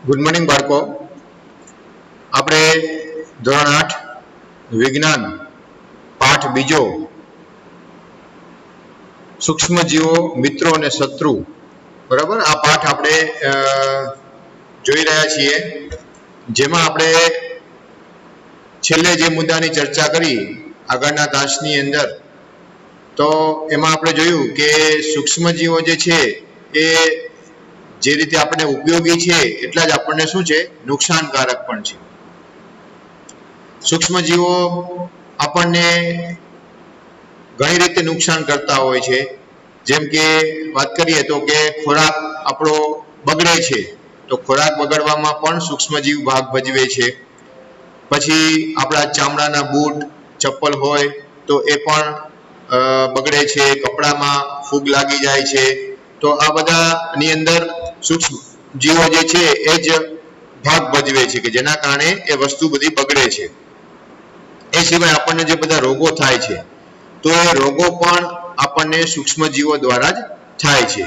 Good morning બાળકો. આપણે ધોરણ 8 વિજ્ઞાન પાઠ બીજો સૂક્ષ્મજીવો મિત્રો અને શત્રુ, બરાબર, આ પાઠ આપણે જોઈ રહ્યા છીએ, જેમાં આપણે છેલ્લે જે મુદ્દાની ચર્ચા કરી આગળના તાસની અંદર, તો એમાં આપણે જોયું કે સૂક્ષ્મજીવો જે છે એ જે રીતે આપણને ઉપયોગી છે એટલા જ આપણને શું છે, નુકસાનકારક પણ છે. સૂક્ષ્મજીવો આપણને ઘણી રીતે નુકસાન કરતા હોય છે. જેમ કે વાત કરીએ તો કે ખોરાક આપણો બગડે છે, તો ખોરાક બગડવામાં પણ સૂક્ષ્મજીવ ભાગ ભજવે છે. પછી આપણા ચામડાના બૂટ ચપ્પલ હોય તો એ પણ બગડે છે, કપડામાં ફૂગ લાગી જાય છે. તો આ બધાની અંદર સૂક્ષ્મ જીવો જે છે એ જ ભાગ ભજવે છે કે જેના કારણે એ વસ્તુ બધી બગડે છે. એ સિવાય આપણને જે બધા રોગો થાય છે, તો એ રોગો પણ આપણને સૂક્ષ્મજીવો દ્વારા જ થાય છે.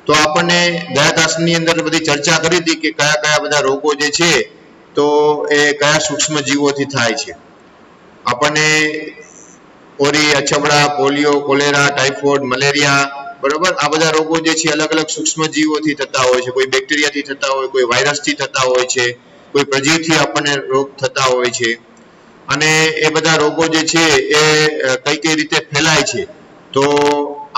તો આપણને ગયા તાસની અંદર બધી ચર્ચા કરી હતી કે કયા કયા બધા રોગો જે છે તો એ કયા સૂક્ષ્મજીવોથી થાય છે. આપણને ઓરી, અછબડા, પોલિયો, કોલેરા, ટાઇફોઇડ, મલેરિયા, બરોબર, આ બધા રોગો જે છે અલગ અલગ સૂક્ષ્મજીવોથી થતા હોય છે. કોઈ બેક્ટેરિયાથી થતા હોય, કોઈ વાયરસથી થતા હોય છે, કોઈ પ્રજીવથી આપણને રોગ થતા હોય છે. અને એ બધા રોગો જે છે એ કઈ કઈ રીતે ફેલાય છે, તો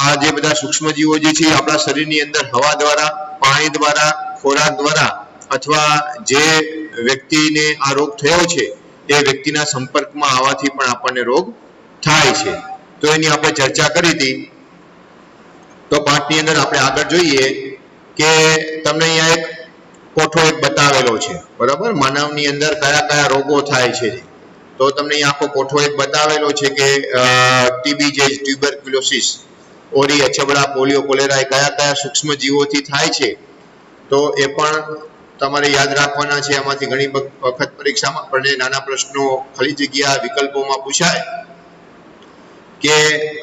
આ જે બધા સૂક્ષ્મજીવો જે છે આપણા શરીરની અંદર હવા દ્વારા, પાણી દ્વારા, ખોરાક દ્વારા અથવા જે વ્યક્તિને આ રોગ થયો છે એ વ્યક્તિના સંપર્કમાં આવવાથી પણ આપણને રોગ થાય છે. તો એની આપણે ચર્ચા કરી હતી. તો પાઠની અંદર આપણે આગળ જોઈએ કે તમને અહીંયા એક કોઠો એક બતાવેલો છે, બરાબર, માનવની અંદર કયા કયા રોગો થાય છે. તો તમને અહીંયા આખો કોઠો એક બતાવેલો છે કે ટીબી જે ટ્યુબરક્યુલોસિસ, ઓરી, અછબડા, પોલિયો, કોલેરા એ કયા કયા સૂક્ષ્મજીવોથી થાય છે. તો એ પણ તમારે યાદ રાખવાના છે. આમાંથી ઘણી વખત પરીક્ષામાં પણ નાના પ્રશ્નો ખાલી જગ્યા વિકલ્પોમાં પૂછાય કે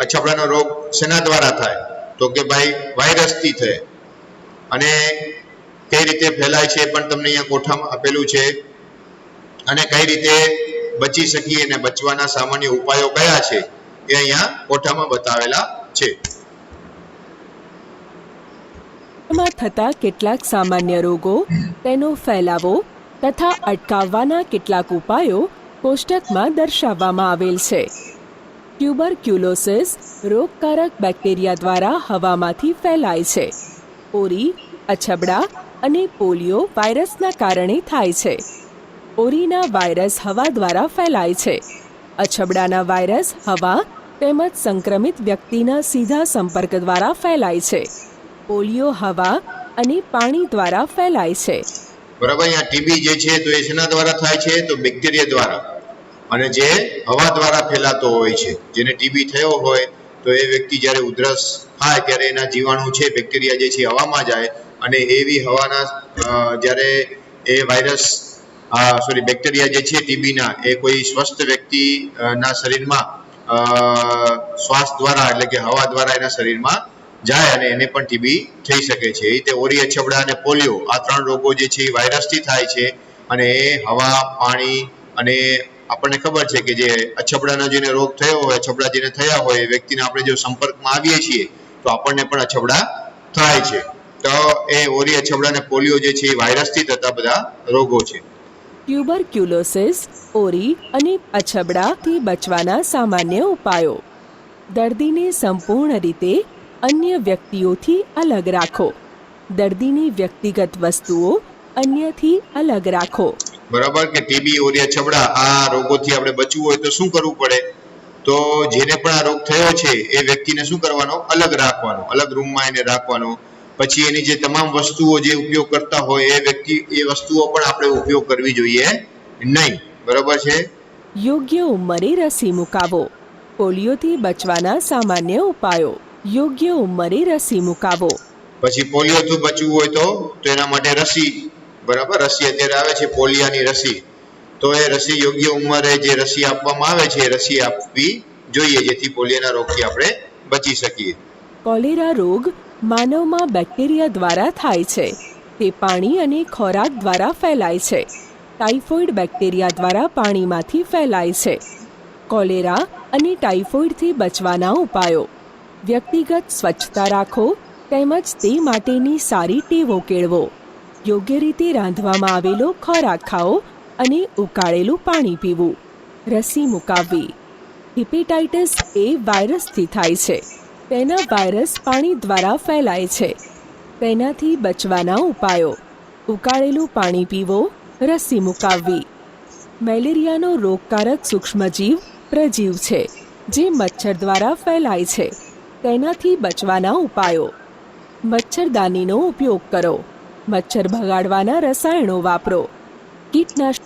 અછબડાનો રોગ શેના દ્વારા થાય, તો કે ભાઈ વાયરસથી થાય. અને કઈ રીતે ફેલાય છે પણ તમને અહીંયા કોઠામાં આપેલું છે. અને કઈ રીતે બચી શકીએ અને બચવાના સામાન્ય ઉપાયો કયા છે એ અહીંયા કોઠામાં બતાવેલા છે. માં થતા કેટલાક સામાન્ય રોગો, તેનો ફેલાવો તથા અટકાવવાના કેટલાક ઉપાયો કોષ્ટકમાં દર્શાવવામાં આવેલ છે. ટ્યુબરક્યુલોસિસ રોગકારક બેક્ટેરિયા દ્વારા હવામાંથી ફેલાય છે. ઓરી, અછબડા અને પોલિયો વાયરસના કારણે થાય છે. ઓરીના વાયરસ હવા દ્વારા ફેલાય છે. અછબડાના વાયરસ હવા તેમજ સંક્રમિત વ્યક્તિના સીધા સંપર્ક દ્વારા ફેલાય છે. પોલિયો હવા અને પાણી દ્વારા ફેલાય છે. બરાબર, અહીંયા ટીબી જે છે તો એ શેના દ્વારા થાય છે, તો બેક્ટેરિયા દ્વારા, અને જે હવા દ્વારા ફેલાતો હોય છે. જેને ટીબી થયો હોય તો એ વ્યક્તિ જ્યારે ઉધરસ ખાય ત્યારે એના જીવાણુ છે, બેક્ટેરિયા જે છે હવામાં જાય, અને એવી હવાના જ્યારે એ વાયરસ બેક્ટેરિયા જે છે ટીબીના એ કોઈ સ્વસ્થ વ્યક્તિના શરીરમાં શ્વાસ દ્વારા એટલે કે હવા દ્વારા એના શરીરમાં જાય અને એને પણ ટીબી થઈ શકે છે. એ રીતે ઓરી, અછબડા અને પોલિયો આ ત્રણ રોગો જે છે એ વાયરસથી થાય છે. અને એ હવા, પાણી, અને આપણને ખબર છે કે જે અછબડાનો જેને રોગ થયો હોય, અછબડા જેને થયા હોય એ વ્યક્તિના આપણે જો સંપર્કમાં આવીએ છીએ તો આપણને પણ અછબડા થાય છે. તો એ ઓરી, અછબડા અને પોલિયો જે છે એ વાયરસથી થતા બધા રોગો છે. ટ્યુબરક્યુલોસિસ, ઓરી અને અછબડાથી બચવાના સામાન્ય ઉપાયો. દર્દીને સંપૂર્ણ રીતે અન્ય વ્યક્તિઓથી અલગ રાખો. દર્દીની વ્યક્તિગત વસ્તુઓ અન્યથી અલગ રાખો. બરાબર, કે ટીબી, ઓરી, અછબડા આ રોગોથી આપણે બચવું હોય તો શું કરવું પડે, તો જેને પણ આ રોગ થયો છે એ વ્યક્તિને શું કરવાનો, અલગ રાખવાનો, અલગ રૂમમાં એને રાખવાનો. પછી એની જે તમામ વસ્તુઓ જે ઉપયોગ કરતા હોય એ વ્યક્તિ એ વસ્તુઓ પણ આપણે ઉપયોગ કરવી જોઈએ નહીં. બરાબર છે. યોગ્ય ઉંમરે રસી મુકાવો. પોલિયોથી બચવાના સામાન્ય ઉપાયો. યોગ્ય ઉંમરે રસી મુકાવો. પછી પોલિયોથી બચવું હોય તો એના માટે રસી, બરાબર, રસી અત્યારે આવે છે પોલિયાની રસી. તો એ રસી યોગ્ય ઉંમરે જે રસી આપવામાં આવે છે એ રસી આપવી જોઈએ, જેથી પોલિયોના રોગથી આપણે બચી શકીએ. કોલેરા રોગ માનવમાં બેક્ટેરિયા દ્વારા થાય છે. તે પાણી અને ખોરાક દ્વારા ફેલાય છે. ટાઇફોઇડ બેક્ટેરિયા દ્વારા પાણીમાંથી ફેલાય છે. કોલેરા અને ટાઇફોઇડથી બચવાના ઉપાયો: વ્યક્તિગત સ્વચ્છતા રાખો તેમજ તે માટેની સારી ટેવો કેળવો. યોગ્ય રીતે રાંધવામાં આવેલો ખોરાક ખાઓ અને ઉકાળેલું પાણી પીવું. રસી મુકાવવી: હિપેટાઇટિસ એ વાયરસથી થાય છે. તેના વાયરસ પાણી દ્વારા ફેલાય છે. તેનાથી બચવાના ઉપાયો: ઉકાળેલું પાણી પીવો, રસી મુકાવવી. મેલેરિયાનો રોગકારક સૂક્ષ્મજીવ પ્રજીવ છે જે મચ્છર દ્વારા ફેલાય છે. તેનાથી બચવાના ઉપાયો: મચ્છરદાનીનો ઉપયોગ કરો. મચ્છર ભગાડવાના રસાયણો વાપરો. કીટનાશક.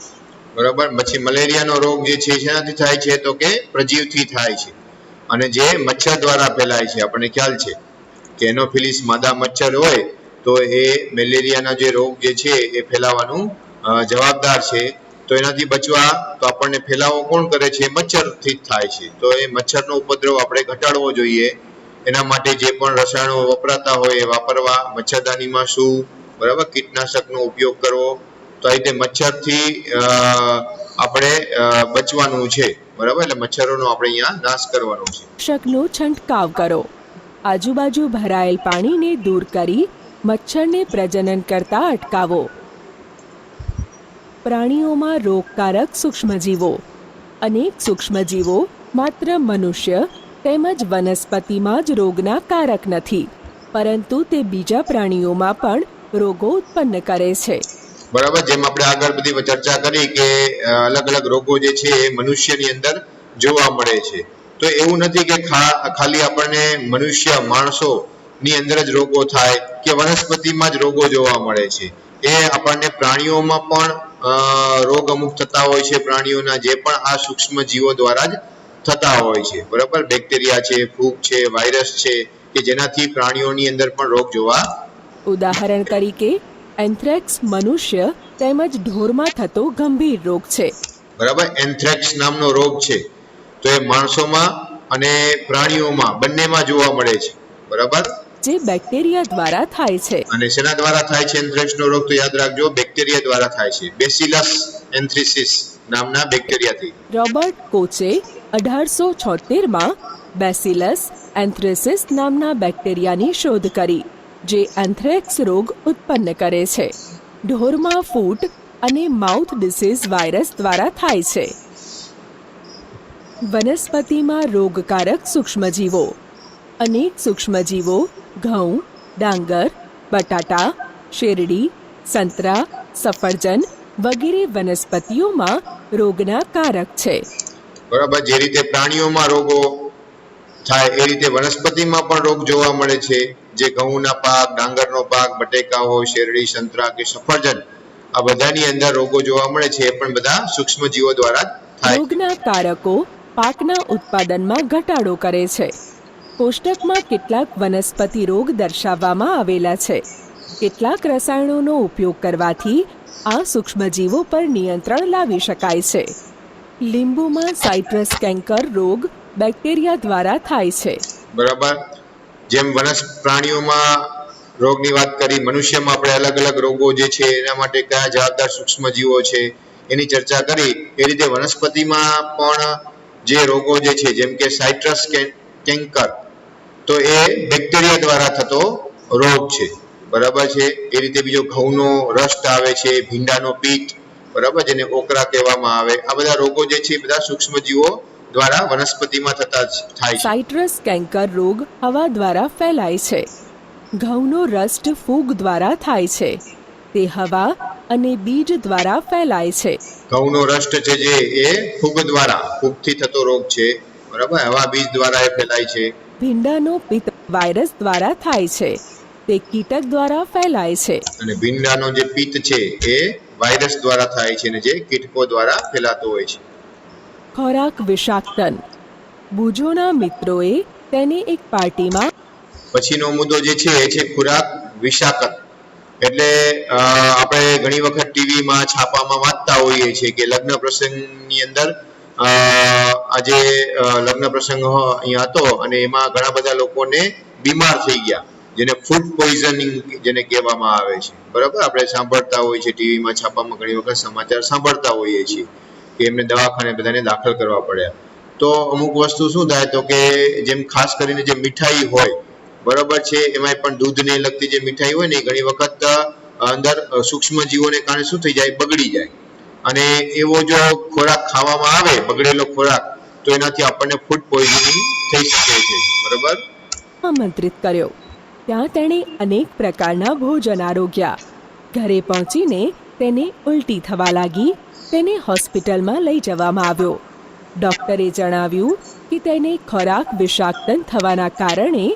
બરાબર. પછી મલેરિયાનો રોગ જે છે શેનાથી થાય છે? તો કે પ્રજીવથી થાય છે અને જે મચ્છર દ્વારા ફેલાય છે. આપણને ખ્યાલ છે કે એનોફિલિસ માદા મચ્છર હોય તો એ મેલેરિયાના જે રોગ જે છે એ ફેલાવાનું જવાબદાર છે. તો એનાથી બચવા તો આપણને ફેલાવો કોણ કરે છે? મચ્છરથી જ થાય છે. તો એ મચ્છરનો ઉપદ્રવ આપણે ઘટાડવો જોઈએ. એના માટે જે પણ રસાયણો વપરાતા હોય એ વાપરવા. મચ્છરદાનીમાં શું, બરાબર, કીટનાશકનો ઉપયોગ કરવો. તો આ રીતે મચ્છરથી આપણે બચવાનું છે, બરાબર. એટલે મચ્છરોનો આપણે અહીંયા નાશ કરવાનો છે. શકનો છંટકાવ કરો. આજુબાજુ ભરાયેલ પાણીને દૂર કરી મચ્છરને પ્રજનન કરતા અટકાવો. પ્રાણીઓમાં રોગકારક સૂક્ષ્મજીવો. અનેક સૂક્ષ્મજીવો માત્ર મનુષ્ય તેમજ વનસ્પતિમાં જ રોગના કારક નથી, પરંતુ તે બીજા પ્રાણીઓમાં પણ રોગો ઉત્પન્ન કરે છે. બરાબર. જેમ આપણે આગળ બધી ચર્ચા કરી કે અલગ અલગ રોગો જે છે એ મનુષ્યની અંદર જોવા મળે છે. તો એવું નથી કે ખાલી આપણને મનુષ્ય માણસોની અંદર જ રોગો થાય કે વનસ્પતિમાં જ રોગો જોવા મળે છે. એ આપણને પ્રાણીઓમાં પણ રોગ અમુક થતા હોય છે. પ્રાણીઓના જે પણ આ સૂક્ષ્મ જીવો દ્વારા જ થતા હોય છે, બરાબર. બેક્ટેરિયા છે, ફૂગ છે, વાયરસ છે કે જેનાથી પ્રાણીઓની અંદર પણ રોગ જોવા. ઉદાહરણ તરીકે એન્થ્રેક્સ મનુષ્ય તેમજ ઢોરમાં થતો ગંભીર રોગ છે. બરાબર. એન્થ્રેક્સ નામનો રોગ છે તો એ માણસોમાં અને પ્રાણીઓમાં બંનેમાં જોવા મળે છે, બરાબર. જે બેક્ટેરિયા દ્વારા થાય છે. અને શેના દ્વારા થાય છે એન્થ્રેક્સનો રોગ? તો યાદ રાખજો, બેક્ટેરિયા દ્વારા થાય છે. બેસિલસ એન્થ્રેસિસ નામના બેક્ટેરિયાથી. રોબર્ટ કોચે 1876માં બેસિલસ એન્થ્રેસિસ નામના બેક્ટેરિયાની શોધ કરી જે એન્થ્રેક્સ રોગ ઉત્પન્ન કરે છે. ઢોરમાં ફૂટ અને માઉથ ડિસીઝ વાયરસ દ્વારા થાય છે. વનસ્પતિમાં રોગકારક સૂક્ષ્મજીવો. અનેક સૂક્ષ્મજીવો ઘઉં, ડાંગર, બટાટા, શેરડી, સંતરા, સફરજન વગેરે વનસ્પતિઓમાં રોગના કારક છે. બરાબર. જે રીતે પ્રાણીઓમાં રોગો થાય એ રીતે વનસ્પતિમાં પણ રોગ જોવા મળે છે. જે ઘઉંના પાક, ડાંગરનો પાક, બટેકા હોય, શેરડી, સંતરા કે સફરજન, આ બધાની અંદર રોગો જોવા મળે છે. એ પણ બધા સૂક્ષ્મજીવો દ્વારા થાય. રોગના કારકો પાકના ઉત્પાદનમાં ઘટાડો કરે છે. કોષ્ટકમાં કેટલાક વનસ્પતિ રોગ દર્શાવવામાં આવેલા છે. કેટલાક રસાયણોનો ઉપયોગ કરવાથી આ સૂક્ષ્મજીવો પર નિયંત્રણ લાવી શકાય છે. લીંબુમાં સાઇટ્રસ કેન્કર રોગ બેક્ટેરિયા દ્વારા થાય છે. બરાબર. જેમ પ્રાણીઓમાં રોગની વાત કરી, મનુષ્યમાં આપણે અલગ અલગ રોગો જે છે એના માટે કયા જવાબદાર સૂક્ષ્મજીવો છે એની ચર્ચા કરી. એ રીતે વનસ્પતિમાં પણ જે રોગો જે છે જેમ કે સાઇટ્રસ કેન્કર, તો એ બેક્ટેરિયા દ્વારા થતો રોગ છે, બરાબર છે. એ રીતે બીજો ઘઉંનો રસ્ટ આવે છે, ભીંડાનો પિત્ત, બરાબર, જેને ઓકરા કહેવામાં આવે. આ બધા રોગો જે છે બધા સૂક્ષ્મજીવો દ્વારા વનસ્પતિમાં થતા થાય છે. સાઇટ્રસ કેન્કર રોગ હવા દ્વારા ફેલાય છે. ઘઉંનો રસ્ટ ફૂગ દ્વારા થાય છે. તે હવા અને બીજ દ્વારા ફેલાય છે. ઘઉંનો રસ્ટ છે જે એ ફૂગથી થતો રોગ છે, બરાબર. હવા, બીજ દ્વારા એ ફેલાય છે. ભીંડાનો પિત્ત વાયરસ દ્વારા થાય છે. તે કીટક દ્વારા ફેલાય છે. અને ભીંડાનો જે પિત્ત છે એ વાયરસ દ્વારા થાય છે અને જે કીટકો દ્વારા ફેલાતો હોય છે. ખોરાક વિષાક્તન. બુજોના મિત્રોએ તેને એક પાર્ટીમાં. પછીનો મુદ્દો જે છે એ છે ખોરાક વિષાક્ત. એટલે આપણે ઘણી વખત ટીવીમાં, છાપામાં વાંચતા હોઈએ છીએ કે લગ્ન પ્રસંગની અંદર આજે લગ્ન પ્રસંગ અહીંયા હતો અને એમાં ઘણા બધા લોકોને બીમાર થઈ ગયા. જેને ફૂડ પોઈઝનિંગ જેને કહેવામાં આવે છે, બરાબર. આપણે સાંભળતા હોઈએ છીએ ટીવીમાં, છાપામાં ઘણી વખત સમાચાર સાંભળતા હોઈએ છીએ કે એમને દવાખાને બધાને દાખલ કરવા પડ્યા. તો અમુક વસ્તુ શું થાય તો કે જેમ ખાસ કરીને જે મીઠાઈ હોય, બરાબર છે, એમાંય પણ દૂધને લગતી જે મીઠાઈ હોય ને એ ઘણી વખત અંદર સૂક્ષ્મ જીવોને કારણે શું થઈ જાય, બગડી જાય. અને એવો જો ખોરાક ખાવામાં આવે, બગડેલો ખોરાક, તો એનાથી આપણને ફૂડ પોઈઝનિંગ થઈ શકે છે, બરાબર. આમંત્રિત કર્યો. ત્યાં તેણે અનેક પ્રકારના ભોજન આરોગ્યા. ઘરે પહોંચીને તેને ઉલટી થવા લાગી. તેને હોસ્પિટલમાં લઈ જવામાં આવ્યો. ડોક્ટરે જણાવ્યું કે તેને ખોરાક વિષાક્તન થવાના કારણે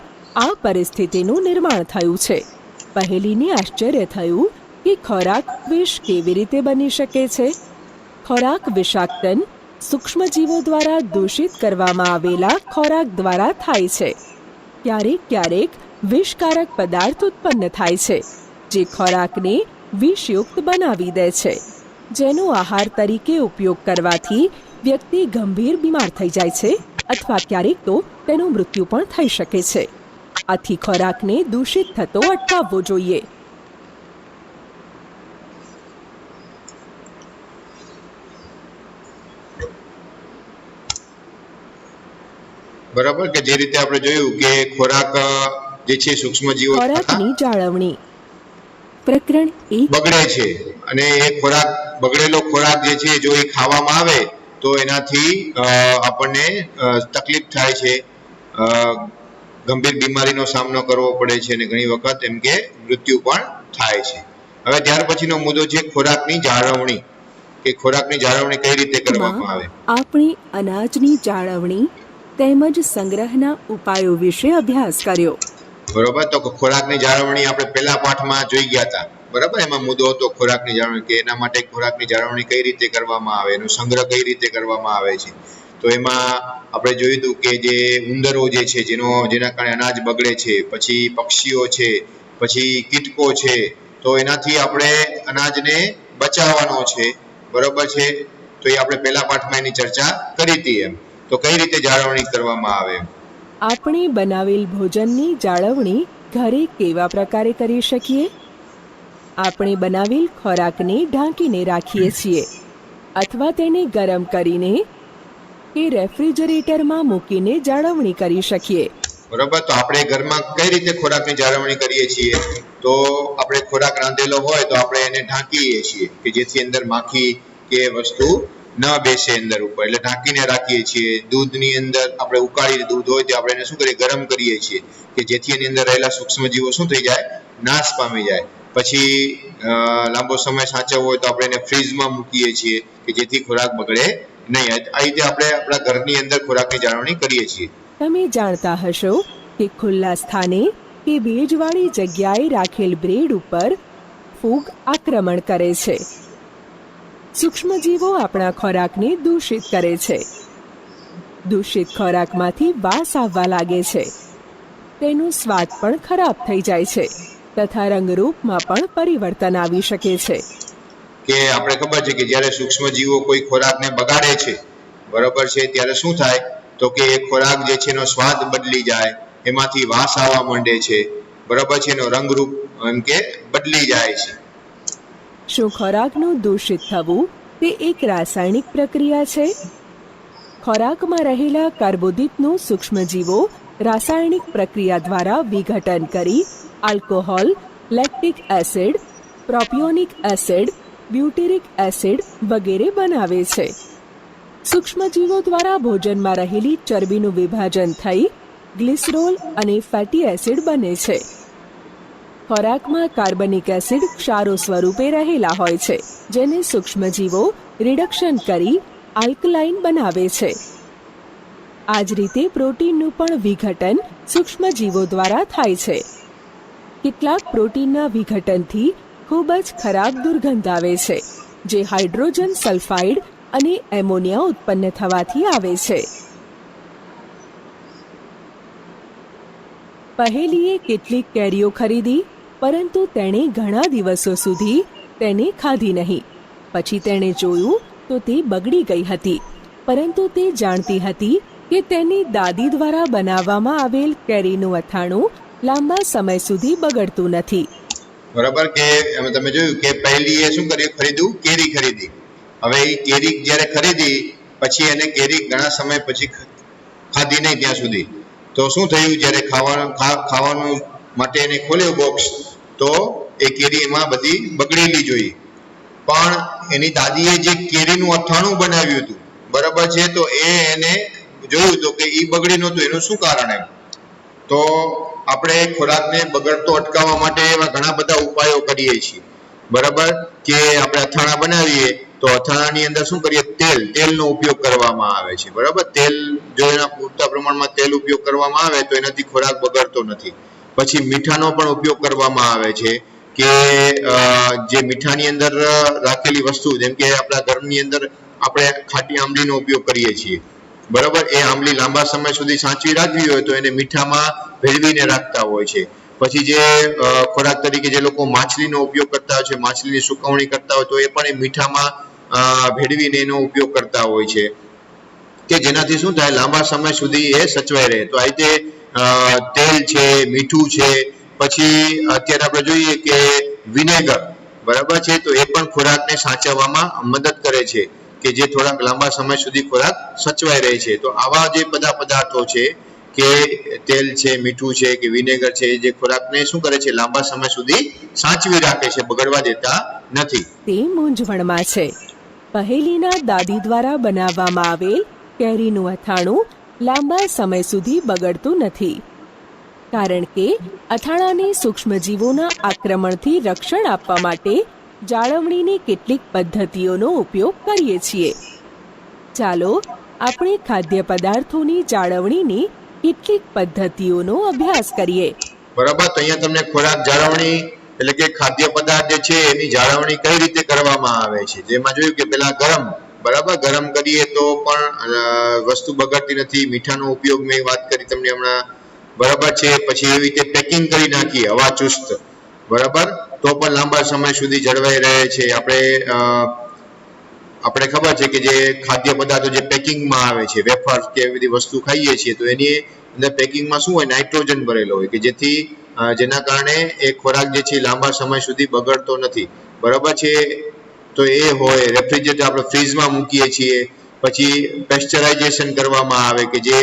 આ પરિસ્થિતિનું નિર્માણ થયું છે. પહેલીને આશ્ચર્ય થયું કે ખોરાક વિષ કેવી રીતે બની શકે છે. ખોરાક વિષાક્તન સૂક્ષ્મજીવો દ્વારા દૂષિત કરવામાં આવેલા ખોરાક દ્વારા થાય છે. ક્યારેક ક્યારેક વિષકારક પદાર્થ ઉત્પન્ન થાય છે જે ખોરાકને વિષયુક્ત બનાવી દે છે, જેનો આહાર તરીકે ઉપયોગ કરવાથી વ્યક્તિ ગંભીર બીમાર થઈ જાય છે અથવા ક્યારેક તો તેનું મૃત્યુ પણ થઈ શકે છે. આથી ખોરાકને દૂષિત થતો અટકાવવો જોઈએ. બરાબર, કે જે રીતે આપણે જોયું કે ખોરાક જે છે સૂક્ષ્મજીવો ખોરાકની જાળવણી. પ્રકરણ 1 બગડે છે, અને એ ખોરાક, બગડેલો ખોરાક જે છે જો એ ખાવામાં આવે તો એનાથી આપણને તકલીફ થાય છે, ગંભીર બીમારીનો સામનો કરવો પડે છે અને ઘણી વખત એમ કે મૃત્યુ પણ થાય છે. હવે ત્યાર પછીનો મુદ્દો છે ખોરાકની જાળવણી, કે ખોરાકની જાળવણી કઈ રીતે કરવામાં આવે. આપણે અનાજની જાળવણી તેમજ સંગ્રહના ઉપાયો વિશે અભ્યાસ કર્યો. બરોબર, તો ખોરાકની જાળવણી આપણે પહેલા પાઠમાં જોઈ ગયા હતા, બરાબર. એમાં મુદ્દો હતો ખોરાકની જાળવણી, કે એના માટે ખોરાકની જાળવણી કઈ રીતે કરવામાં આવે, એનો સંગ્રહ કઈ રીતે કરવામાં આવે છે. તો એમાં આપણે જોયું હતું કે જે ઉંદરો જે છે જેના કારણે અનાજ બગડે છે, પછી પક્ષીઓ છે, પછી કીટકો છે, તો એનાથી આપણે અનાજને બચાવવાનો છે, બરોબર છે. તો એ આપણે પહેલા પાઠમાં એની ચર્ચા કરી હતી. એમ તો કઈ રીતે જાળવણી કરવામાં આવે. આપણે બનાવેલ ભોજનની જાળવણી ઘરે કેવા પ્રકારે કરી શકીએ. આપણે બનાવેલ ખોરાકને ઢાંકીને રાખીએ છીએ અથવા તેને ગરમ કરીને કે રેફ્રિજરેટરમાં મૂકીને જાળવણી કરી શકીએ. બરાબર, તો આપણે ઘરમાં કઈ રીતે ખોરાકની જાળવણી કરીએ છીએ. તો આપણે ખોરાક રાંધેલો હોય તો આપણે એને ઢાંકીએ છીએ કે જેથી અંદર માખી કે વસ્તુ ન બેસે અંદર ઉપર, એટલે ઢાંકીને રાખીએ છીએ. દૂધની અંદર આપણે ઉકાળેલું દૂધ હોય તો આપણે એને શું કરીએ, ગરમ કરીએ છીએ કે જેથી એની અંદર રહેલા સૂક્ષ્મજીવો શું થઈ જાય, નાશ પામી જાય. પછી લાંબો સમય સાચવવો હોય તો આપણે એને ફ્રીજમાં મૂકીએ છીએ કે જેથી ખોરાક બગડે નહીં. આ રીતે આપણે આપણા ઘરની અંદર ખોરાકની જાળવણી કરીએ છીએ. તમે જાણતા હશો કે ખુલ્લા સ્થાને કે ભેજવાળી જગ્યાએ રાખેલ બ્રેડ ઉપર ફૂગ આક્રમણ કરે છે. સૂક્ષ્મજીવો આપણા ખોરાકને દૂષિત કરે છે. દૂષિત ખોરાકમાંથી વાસ આવવા લાગે છે. તેનો સ્વાદ પણ ખરાબ થઈ જાય છે તથા રંગરૂપમાં પણ પરિવર્તન આવી શકે છે. કે આપણે ખબર છે કે જ્યારે સૂક્ષ્મજીવો કોઈ ખોરાકને બગાડે છે, બરોબર છે, ત્યારે શું થાય તો કે એ ખોરાક જે છે એનો સ્વાદ બદલી જાય, એમાંથી વાસ આવવા માંડે છે, બરોબર છે, એનો રંગરૂપ એમ કે બદલી જાય છે. શું ખોરાકનું દૂષિત થવું તે એક રાસાયણિક પ્રક્રિયા છે? ખોરાકમાં રહેલા કાર્બોદિતનું સૂક્ષ્મજીવો રાસાયણિક પ્રક્રિયા દ્વારા વિઘટન કરી alcohol, lactic acid, propionic acid, butyric acid વગેરે બનાવે છે. સૂક્ષ્મજીવો દ્વારા ભોજનમાં રહેલી ચરબીનું વિભાજન થઈ ગ્લિસરોલ અને ફેટી એસિડ બને છે. ખોરાકમાં કાર્બનિક એસિડ ક્ષારો સ્વરૂપે રહેલા હોય છે જેને સૂક્ષ્મજીવો રિડક્શન કરી આલ્કલાઇન બનાવે છે. આ જ રીતે પ્રોટીનનું પણ વિઘટન સૂક્ષ્મજીવો દ્વારા થાય છે. કેટલાક પ્રોટીનના વિઘટનથી ખૂબ જ ખરાબ દુર્ગંધ આવે છે જે હાઇડ્રોજન સલ્ફાઇડ અને એમોનિયા ઉત્પન્ન થવાથી આવે છે. પહેલીએ કેટલીક કેરીઓ ખરીદી, પરંતુ તેણે ઘણા દિવસો સુધી તેને ખાધી નહીં. પછી તેણે જોયું તો તે બગડી ગઈ હતી, પરંતુ તે જાણતી હતી કે તેની દાદી દ્વારા બનાવવામાં આવેલ કેરીનું અથાણું લાંબા સમય સુધી બગડતું નથી. બરાબર કે એમાં તમે જોયું કે પહેલી એ શું કર્યું, ખરીદ્યું, કેરી ખરીદી. હવે એ કેરી જ્યારે ખરીદી પછી એને કેરી ઘણા સમય પછી ખાધી નહીં ત્યાં સુધી, તો શું થયું, જ્યારે ખાવાનું માટે એને ખોલ્યો બોક્સ, તો એ કેરી એમાં બધી બગડેલી જોઈ. પણ એની દાદીએ જે કેરીનું અથાણું બનાવ્યું હતું, બરાબર છે, તો એને જોયું તો કે એ બગડી નહોતું. એનું શું કારણ એમ? તો આપણે ખોરાકને બગડતો અટકાવવા માટે એવા ઘણા બધા ઉપાયો કરીએ છીએ. બરાબર કે આપણે અથાણા બનાવીએ તો અથાણાની અંદર શું કરીએ, તેલનો ઉપયોગ કરવામાં આવે છે. બરાબર, તેલ જો એના પૂરતા પ્રમાણમાં તેલ ઉપયોગ કરવામાં આવે તો એનાથી ખોરાક બગડતો નથી. પછી મીઠાનો પણ ઉપયોગ કરવામાં આવે છે કે જે મીઠાની અંદર રાખેલી વસ્તુ, જેમ કે આપણા ઘરની અંદર આપણે ખાટી આંબલીનો ઉપયોગ કરીએ છીએ. બરાબર, એ આંબલી લાંબા સમય સુધી સાચવી રાખવી હોય તો એને મીઠામાં ભેળવીને રાખતા હોય છે. પછી જે ખોરાક તરીકે જે લોકો માછલીનો ઉપયોગ કરતા હોય છે, માછલીની સુકવણી કરતા હોય તો એ પણ એ મીઠામાં ભેળવીને એનો ઉપયોગ કરતા હોય છે, કે જેનાથી શું થાય, લાંબા સમય સુધી એ સચવાઈ રહે. તો આ રીતે તેલ છે, મીઠું છે, પછી અત્યારે આપણે જોઈએ કે વિનેગર, બરાબર છે, તો એ પણ ખોરાકને સાચવવામાં મદદ કરે છે, કે જે થોડાક લાંબા સમય સુધી ખોરાક સચવાઈ રહે છે. તો આવા જે બધા પદાર્થો છે, કે તેલ છે, મીઠું છે કે વિનેગર છે, જે ખોરાકને શું કરે છે, લાંબા સમય સુધી સાચવી રાખે છે, બગડવા દેતા નથી. તે મૂંઝવણમાં છે. પહેલીના દાદી દ્વારા બનાવવામાં આવેલ કેરીનું અથાણું લાંબા સમય સુધી બગડતું નથી, કારણ કે અથાણાને સૂક્ષ્મજીવોના આક્રમણથી રક્ષણ આપવા માટે જાળવણીની કેટલીક પદ્ધતિઓનો ઉપયોગ કરીએ છીએ. ચાલો આપણે ખાદ્ય પદાર્થોની જાળવણીની કેટલીક પદ્ધતિઓનો અભ્યાસ કરીએ. બરાબર, તો અહીંયા તમને ખોરાક જાળવણી એટલે કે ખાદ્ય પદાર્થ જે છે એની જાળવણી કઈ રીતે કરવામાં આવે છે, જેમાં જોયું કે પેલા ગરમ કરીએ તો પણ વસ્તુ બગડતી નથી. મીઠાનો ઉપયોગ મેં વાત કરી તમને હમણાં, બરાબર છે. પછી એવી રીતે પેકિંગ કરી નાખીએ હવા ચુસ્ત, બરાબર, તો પણ લાંબા સમય સુધી જળવાઈ રહે છે. આપણે ખબર છે કે જે ખાદ્ય પદાર્થો જે પેકિંગમાં આવે છે, વેફર કે એવી બધી વસ્તુ ખાઈએ છીએ, તો એની અંદર પેકિંગમાં શું હોય, નાઇટ્રોજન ભરેલો હોય, કે જેના કારણે એ ખોરાક જે છે લાંબા સમય સુધી બગડતો નથી. બરાબર છે, તો એ હોય. રેફ્રિજરેટર આપણે ફ્રીજમાં મૂકીએ છીએ. પછી પેસ્ચરાઇઝેશન કરવામાં આવે, કે જે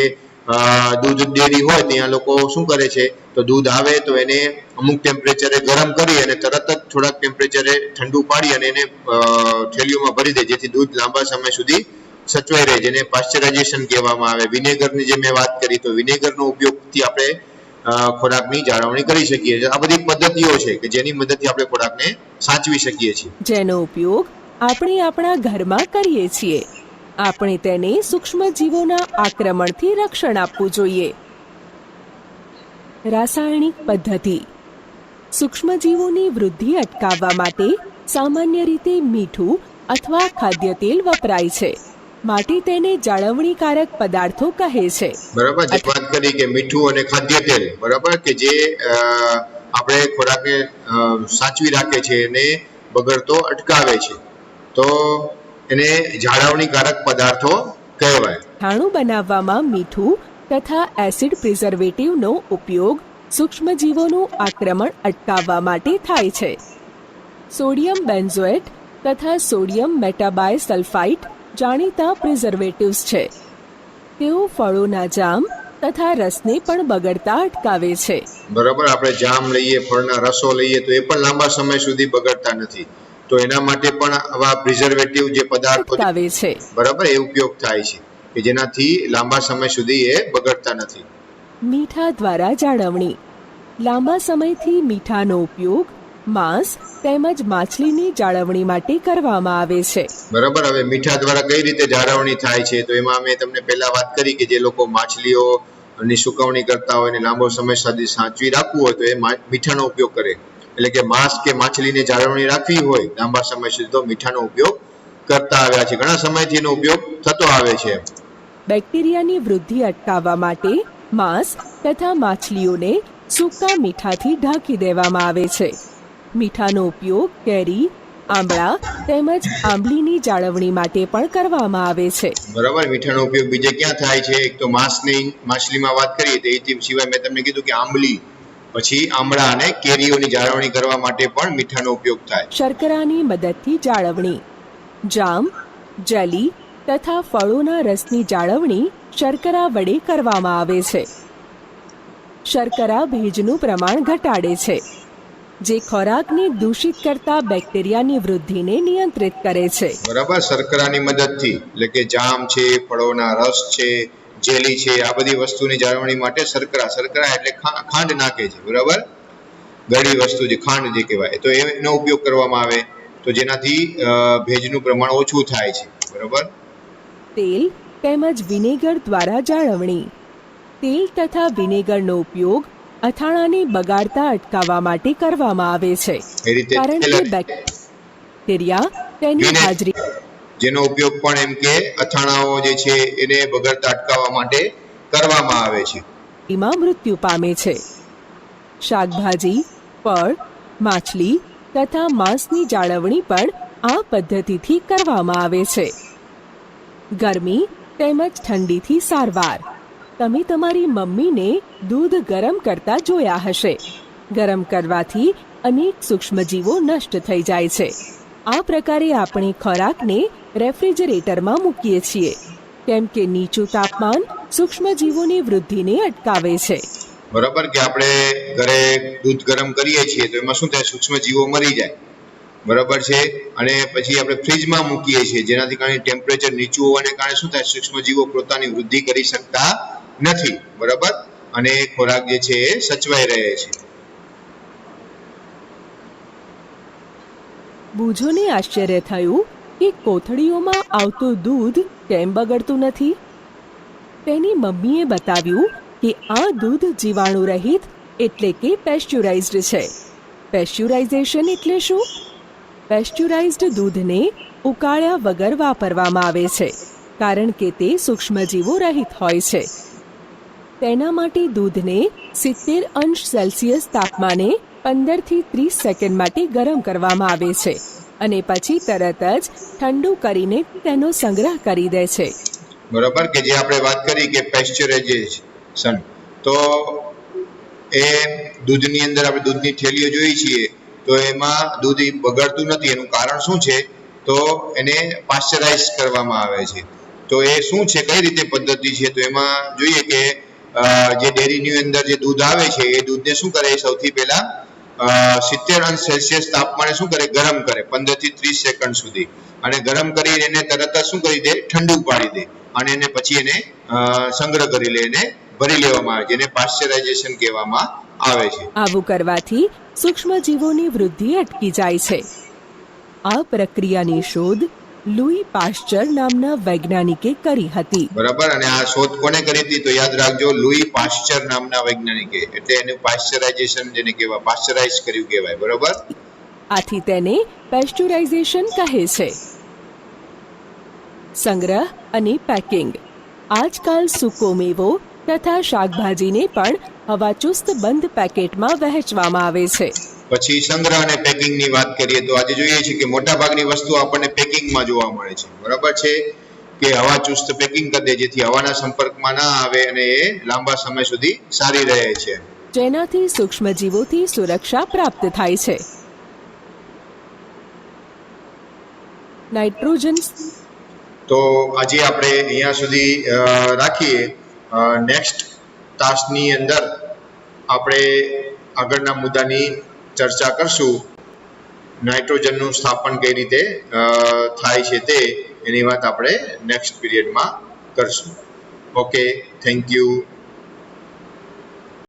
દૂધ ડેરી હોય ત્યાં લોકો શું કરે છે, તો દૂધ આવે તો એને અમુક ટેમ્પરેચરે ગરમ કરી અને તરત જ થોડાક ટેમ્પરેચરે ઠંડુ પાડી અને એને થેલીઓમાં ભરી દે, જેથી દૂધ લાંબા સમય સુધી સચવાઈ રહે, જેને પાશ્ચરાઇઝેશન કહેવામાં આવે. વિનેગરની જે મેં વાત કરી, તો વિનેગરનો ઉપયોગથી આપણે ખોરાકની જાળવણી કરી શકીએ છીએ. આ બધી પદ્ધતિઓ છે કે જેની મદદથી આપણે ખોરાકને સાચવી શકીએ છીએ, જેનો ઉપયોગ આપણે આપણા ઘરમાં કરીએ છીએ. આપણે તેને સૂક્ષ્મજીવોના આક્રમણથી રક્ષણ આપવું જોઈએ. રાસાયણિક પદ્ધતિ. સૂક્ષ્મજીવોની વૃદ્ધિ અટકાવવા માટે સામાન્ય રીતે મીઠું અથવા ખાદ્ય તેલ વપરાય છે, માટે તેને જાળવણીકારક પદાર્થો કહે છે. બરાબર, જે વાત કરી કે મીઠું અને ખાદ્ય તેલ, બરાબર, કે જે આપણે ખોરાકને સાચવી રાખે છે અને બગડતો અટકાવે છે, તો એને જાળવણીકારક પદાર્થો કહેવાય. અથાણું બનાવવામાં મીઠું તથા એસિડ પ્રિઝર્વેટિવનો ઉપયોગ સૂક્ષ્મજીવોનું આક્રમણ અટકાવવા માટે થાય છે. સોડિયમ બેન્ઝોએટ તથા સોડિયમ મેટાબાયસલ્ફાઇટ જાણીતા પ્રિઝર્વેટિવ્સ છે. તેઓ ફળોના જામ તથા રસને પણ બગડતા અટકાવે છે. બરાબર, આપણે જામ લઈએ, ફળના રસો લઈએ, તો એ પણ લાંબા સમય સુધી બગડતા નથી. તો એના માટે પણ આવા પ્રિઝર્વેટિવ જે પદાર્થો અટકાવે છે, બરાબર, એ ઉપયોગ થાય છે, કે જેનાથી લાંબા સમય સુધી એ બગડતા નથી. મીઠા દ્વારા જાળવણી. લાંબા સમયથી મીઠાનો ઉપયોગ માંસ તેમજ માછલીની જાળવણી માટે કરવામાં આવે છે. બરાબર, હવે મીઠા દ્વારા કઈ રીતે જાળવણી થાય છે, તો એમાં મેં તમને પહેલા વાત કરી કે જે લોકો માછલીઓની સુકવણી કરતા હોય અને લાંબો સમય સુધી સાચવી રાખવું હોય તો એ મીઠાનો ઉપયોગ કરે. એટલે કે માંસ કે માછલીની જાળવણી રાખવી હોય લાંબા સમય સુધી તો મીઠાનો ઉપયોગ કરતા આવ્યા છે, ઘણા સમયથી એનો ઉપયોગ થતો આવે છે. બેક્ટેરિયાની વૃદ્ધિ અટકાવવા માટે માંસ તથા માછલીઓને સૂકા મીઠાથી ઢાંકી દેવામાં આવે છે. મીઠાનો ઉપયોગ કેરી, આંબળા તેમજ આંબલીની જાળવણી માટે પણ કરવામાં આવે છે. બરાબર, મીઠાનો ઉપયોગ બીજે ક્યાં થાય છે? એક તો માછલીમાં વાત કરીએ તો એ સિવાય મેં તમને કીધું કે આંબલી, પછી આમળા અને કેરીઓની જાળવણી કરવા માટે પણ મીઠાનો ઉપયોગ થાય. શર્કરાની મદદથી જાળવણી. જામ, જેલી તથા ફળોના રસની જાળવણી શર્કરા વડે કરવામાં આવે છે. શર્કરા ભેજનું પ્રમાણ ઘટાડે છે, જે ખોરાકને દૂષિત કરતા બેક્ટેરિયાની વૃદ્ધિને નિયંત્રિત કરે છે. બરાબર. શર્કરાની મદદથી, એટલે કે જામ છે, ફળોના રસ છે, જેલી છે, આ બધી વસ્તુની જાળવણી માટે શર્કરા એટલે ખાંડ નાખે છે. બરાબર. ગળી વસ્તુ જે ખાંડ જે કહેવાય, તો એનો ઉપયોગ કરવામાં આવે તો જેનાથી ભેજનું પ્રમાણ ઓછું થાય છે. બરાબર. તેલ તેમજ વિનેગર દ્વારા જાળવણી. તેલ તથા વિનેગરનો ઉપયોગ અથાણાને બગાડતા અટકાવવા માટે કરવામાં આવે છે, એ રીતે કારણ કે બેક્ટેરિયા તેની હાજરી જેનો ઉપયોગ પણ એમ કે અથાણાઓ જે છે એને બગડતા અટકાવવા માટે કરવામાં આવે છે. માં મૃત્યુ પામે છે. શાકભાજી, ફળ, માછલી તથા માંસની જાળવણી પણ આ પદ્ધતિથી કરવામાં આવે છે. ગરમી તેમજ ઠંડીથી સારવાર. તમે તમારી મમ્મીને દૂધ ગરમ કરતા જોયા હશે. ગરમ કરવાથી અનેક સૂક્ષ્મજીવો નષ્ટ થઈ જાય છે. આ પ્રકારે આપણે ખોરાકને રેફ્રિજરેટરમાં મૂકીએ છીએ, કેમ કે નીચું તાપમાન સૂક્ષ્મજીવોની વૃદ્ધિને અટકાવે છે. બરાબર. કે આપણે ઘરે દૂધ ગરમ કરીએ છીએ તો એમાં શું થાય, સૂક્ષ્મજીવો મરી જાય. બરાબર છે. અને પછી આપણે ફ્રીજમાં મૂકીએ છીએ, જેનાથી કારણે ટેમ્પરેચર નીચું હોવાને કારણે શું થાય, સૂક્ષ્મજીવો પોતાની વૃદ્ધિ કરી શકતા નથી. બરાબર. અને ખોરાક જે છે એ સચવાઈ રહે છે. બુજોને આશ્ચર્ય થયું કે કોથળીઓમાં આવતું દૂધ કેમ બગડતું નથી. તેની મમ્મીએ બતાવ્યું કે આ દૂધ જીવાણુ રહિત એટલે કે પેસ્ચ્યુરાઇઝ્ડ છે. પેસ્ચ્યુરાઇઝેશન એટલે શું? પેસ્ચ્યુરાઇઝ્ડ દૂધને ઉકાળ્યા વગર વાપરવામાં આવે છે, કારણ કે તે સૂક્ષ્મજીવો રહિત હોય છે. તેના માટે દૂધને 70°C તાપમાને 15 થી 30 સેકન્ડ માટે ગરમ કરવામાં આવે છે અને પછી તરત જ ઠંડુ કરીને તેનો સંગ્રહ કરી દે છે. બરાબર. કે જે આપણે વાત કરી કે પેસ્ચ્યુરાઇઝેશન, તો એ દૂધની અંદર આપણે દૂધની થેલીઓ જોઈએ છીએ તો એમાં દૂધ બગડતું નથી. એનું કારણ શું છે, તો એને પાશ્ચરાઇઝ કરવામાં આવે છે. તો એ શું છે, કઈ રીતે પદ્ધતિ છે, તો એમાં જોઈએ કે જે ડેરીની અંદર જે દૂધ આવે છે એ દૂધને શું કરે, સૌથી પહેલા 70°C તાપમાને શું કરે, ગરમ કરે 15 થી 30 સેકન્ડ સુધી. અને ગરમ કરી એને તરત જ શું કરી દે, ઠંડુ પાડી દે અને એને પછી એને સંગ્રહ કરી લે, એને ભરી લેવામાં આવે, જેને પાશ્ચરાઇઝેશન કહેવામાં આવે છે. આવું કરવાથી સૂક્ષ્મજીવોની વૃદ્ધિ અટકી જાય છે. આ પ્રક્રિયાની શોધ લુઈ પાશ્ચર નામના વૈજ્ઞાનિકે કરી હતી. બરાબર. અને આ શોધ કોને કરી હતી, તો યાદ રાખજો, લુઈ પાશ્ચર નામના વૈજ્ઞાનિકે. એટલે એનું પાશ્ચરાઇઝેશન જેને કહેવાય, પાશ્ચરાઇઝ કર્યું કહેવાય. બરાબર. આથી તેને પેસ્ચ્યુરાઇઝેશન કહે છે. સંગ્રહ અને પેકિંગ. આજકાલ સૂકો મેવો તથા શાકભાજીને પણ હવાચુસ્ત બંધ પેકેટમાં વહેંચવામાં આવે છે. પછી સંગ્રહ અને પેકિંગની વાત કરીએ તો આજે જોઈએ છીએ કે મોટા ભાગની વસ્તુ આપણને પેકિંગમાં જોવા મળે છે. બરાબર છે. કે હવાચુસ્ત પેકિંગ કરી દે, જેથી હવાના સંપર્કમાં ના આવે અને એ લાંબા સમય સુધી સારી રહે છે, જેનાથી સૂક્ષ્મજીવોથી સુરક્ષા પ્રાપ્ત થાય છે. નાઇટ્રોજન. તો આજે આપણે અહીંયા સુધી રાખીએ. નેક્સ્ટ તાસની અંદર આપણે આગળના મુદ્દાની ચર્ચા કરશું. નાઇટ્રોજનનું સ્થાપન કઈ રીતે થાય છે તે એની વાત આપણે નેક્સ્ટ પીરિયડમાં કરશું. Okay, thank you.